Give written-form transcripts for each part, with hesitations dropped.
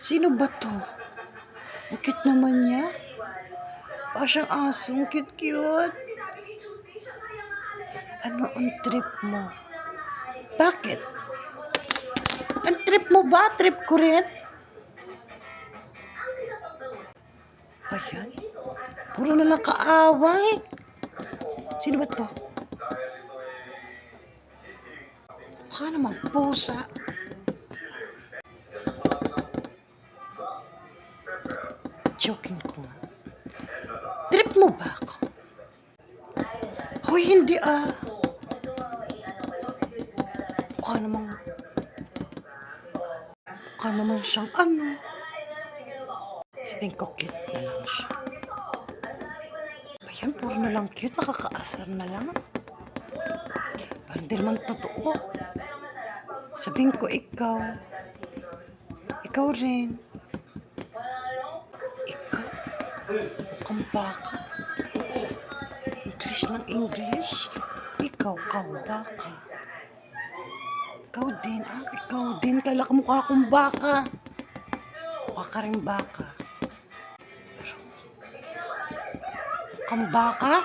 Sino ba to? Ang cute naman niya. Parang siyang aso. Ang cute-cute. Ano ang trip mo? Bakit? Ang trip mo ba? Trip ko rin? Ba yan? Puro na lang kaaway. Sino ba to? Mukha naman pusa. Joking ko nga. Trip mo ba ako? Hoy, hindi ah. Mukha naman siyang ano. Sabihin ko cute na lang siya. Ayan, puro na lang cute. Nakakaasar na lang. Parang di naman totoo. Sabihin ko ikaw. Ikaw rin. Ikaw. Mukhang baka. English ng English. Ikaw, baka. Ikaw din. Ikaw din. Kala ka mukha akong baka. Mukha ka rin baka. Pero, mukhang baka?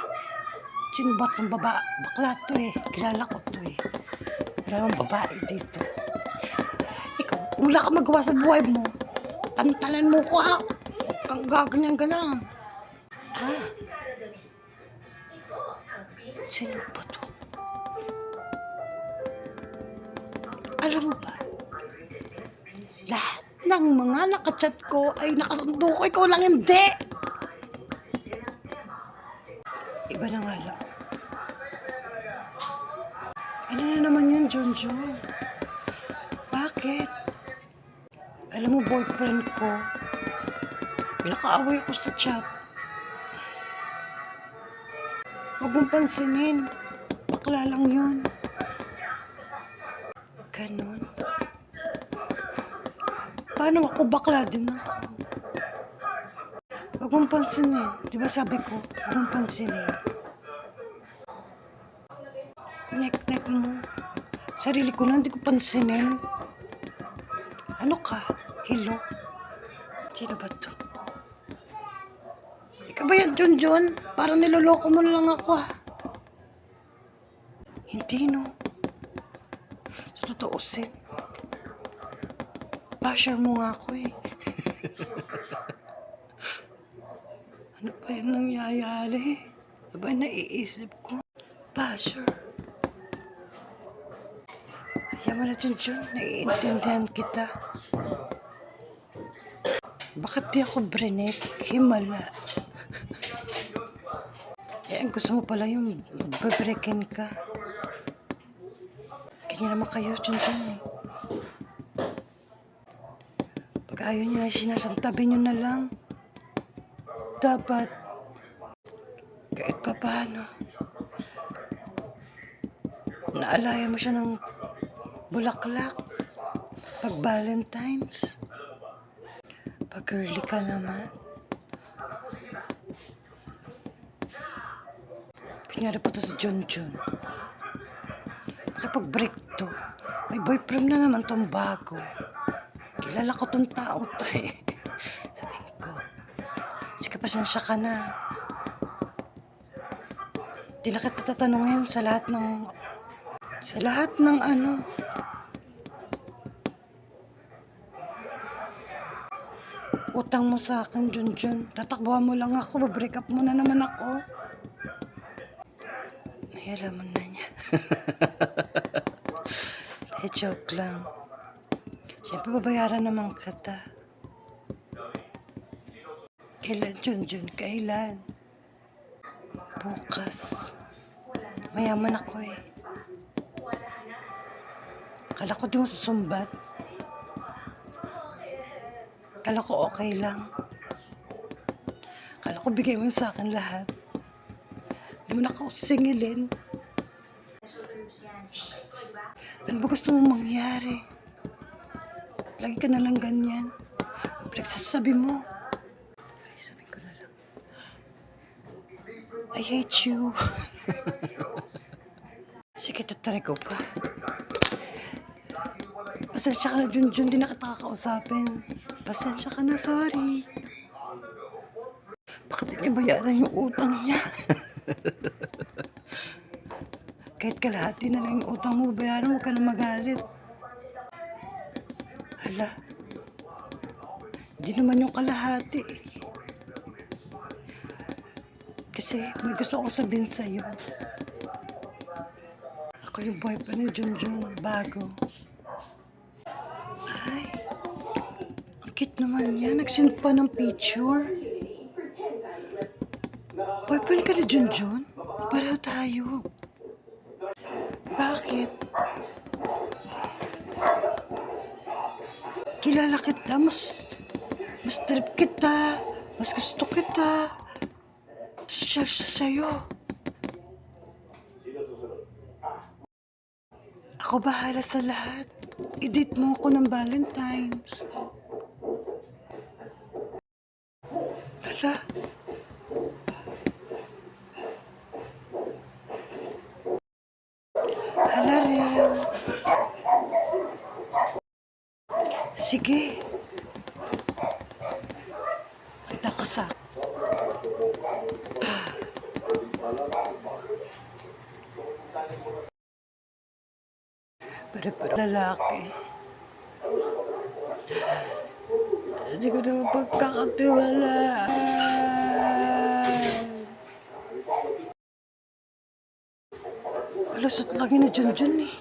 Sino ba itong bakla to eh? Kilala ko to eh. Wala namang babae dito. Ikaw, kung wala ka magawa sa buhay mo, tantalan mo ko ha. Huwag kang gaganyan-ganan. Sino ba to? Alam mo ba? Lahat ng mga nakachat ko ay nakasundo ko. Ikaw lang hindi. Iba na nga lang. Ano na naman yun, Junjun? Bakit? Alam mo, boyfriend ko, pinakaaway ko sa chat. Huwag mong pansinin. Bakla lang yun. Ganon. Paano ako? Bakla din ako. Huwag mong pansinin. Diba sabi ko, huwag mong pansinin. Nek mo. Sarili ko na, hindi ko pansinin. Ano ka? Hello? Sino ba to? Ikaw ba yan, Junjun? Parang niloloko mo na lang ako, ha? Hindi, no? Tutuusin. Basher mo nga ako, eh. Ano ba yan nangyayari? Ano ba yung naiisip ko? Basher. Ayaw mo na, Junjun. Naiintindihan kita. Bakit di ako brunette? Himala. Eh, gusto mo pala yung magbabreakin ka. Kanya naman kayo, Junjun, eh. Pag ayaw niyo na sinasantabi niyo na lang. Dapat, kahit pa paano, naalayan mo siya ng bulaklak. Pag Valentine's. Pag girly ka naman. Kunyari po to si Junjun. Makipag-break to. May boyfriend na naman tong bago. Kilala ko tong tao to eh. Sabihin ko, sige, pasensya ka na. Di na kita tatanungin sa lahat ng ano. Utang mo sa akin, Junjun. Tatakbuhan mo lang ako. Babreak up mo na naman ako. Nahiyalaman na niya. Joke lang. Siyempre, babayaran naman kita. Kailan, Junjun? Kailan? Bukas. Mayaman ako eh. Kala ko di mo susumbat. Kala ko okay lang. Kala ko bigay mo sa akin lahat. Di mo na ako singilin. Ano ba gusto mong mangyari? Lagi ka na lang ganyan. Pinagsasabi mo. Ay, sabihin ko na lang. I hate you. Sige, tataray ko pa. Pasensya ka na, Junjun. Di na kita kakausapin. Pasensya ka na, sorry. Bakit niya bayaran yung utang niya? Kahit kalahati na lang yung utang mo, bayaran, huwag ka na magalit. Hala, di naman yung kalahati eh. Kasi may gusto akong sabihin sa'yo. Ako yung boyfriend ni Junjun, bago. Ay, ang cute naman yan. Nag-send pa ng picture. Boyfriend ka ni Junjun? Para tayo. Bakit? Kilala kita, mas trip kita, mas gusto kita. Social siya sa'yo. Ako bahala sa lahat. I-date mo ako ng Valentine's. Hala. Hala rin. Sige. Handa ka sa... Pero lalaki. Hindi ko naman pagkakatiwalaan. Palusot lang yun ni Junjun eh.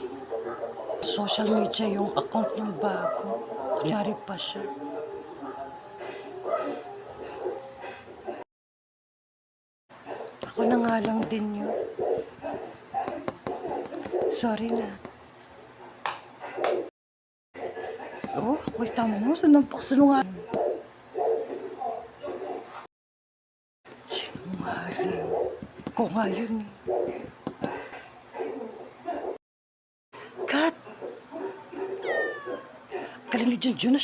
Social media yung account ng bago. Kunyari pa siya. Ako na nga lang din yun. Sorry na. Oh, kita mo, sanampak sinungaling. Sinungaling. Ako nga yun eh. Kat! Galing ni Junjun,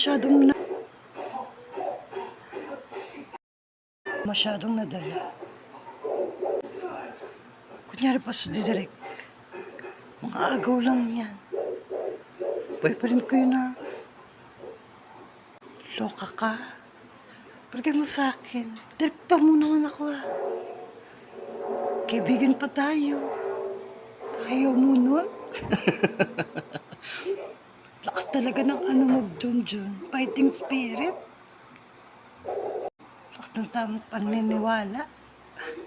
masyadong nadala. Kunyari pa sa didirect. Mga agaw lang yan. Boyfriend ko yun na. Loka ka. Palagay mo sa akin. Direkta mo naman ako ah. Kaibigan pa tayo. Ayaw mo nun? Lakas talaga ng ano mo, Junjun. Fighting spirit. Lakas ng tamang paniniwala.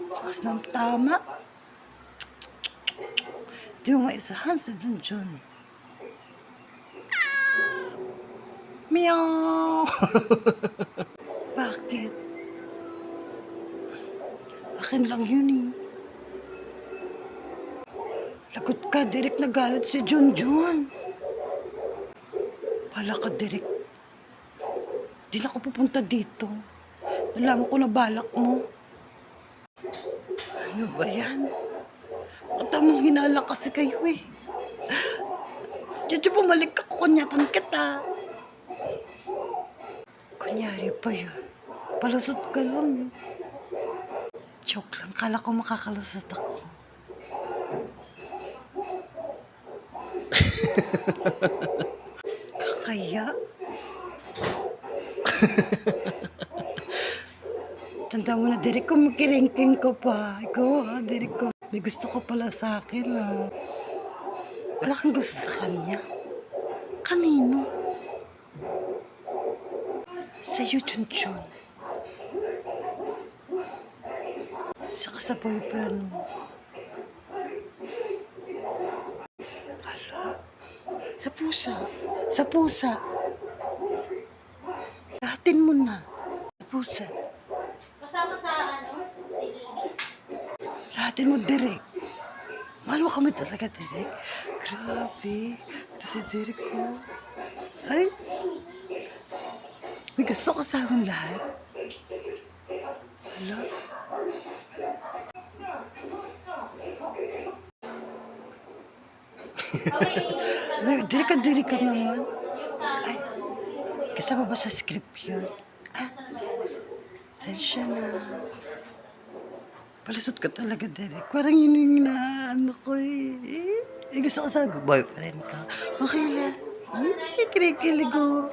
Lakas ng tama. Di mo maisahan si Junjun. Meow! Bakit? Akin lang yun eh. Lagot ka, direct na galit si Junjun. Bala ka, direct. Di na ako pupunta dito. Nalaman ko na balak mo. Ano ba yan? Matamang hinala kasi kayo eh. Diyan bumalik ka, kunyatan kita. Kunyari pa yun. Palusot ka lang eh. Joke lang, kala ko makakalusot ako. Kakaya? Tanda mo na, Derek, kung makiringking ko pa. Ikaw ha, Derek ko. May gusto ko pala sa akin ha. Wala kang gusto sa kanya. Kanino? Sa'yo, Junjun. Saka sa boyfriend mo. Hala. Sa pusa. Sa pusa. Lahatin mo na. Sa pusa. Kasama sa si Lily. Lahatin mo, Derek. Mahal mo kami talaga, Derek. Grabe. Ito si Derek ko. Ay. May gusto ko sa amin lahat. Hala. Derek ka naman. Ay, kasama ba sa script yun? Ah, sensya na. Palusot ka talaga, Derek. Parang yun yung ano ko eh. Gusto ko sa boyfriend ka. Okay lang. Kinikilig ko.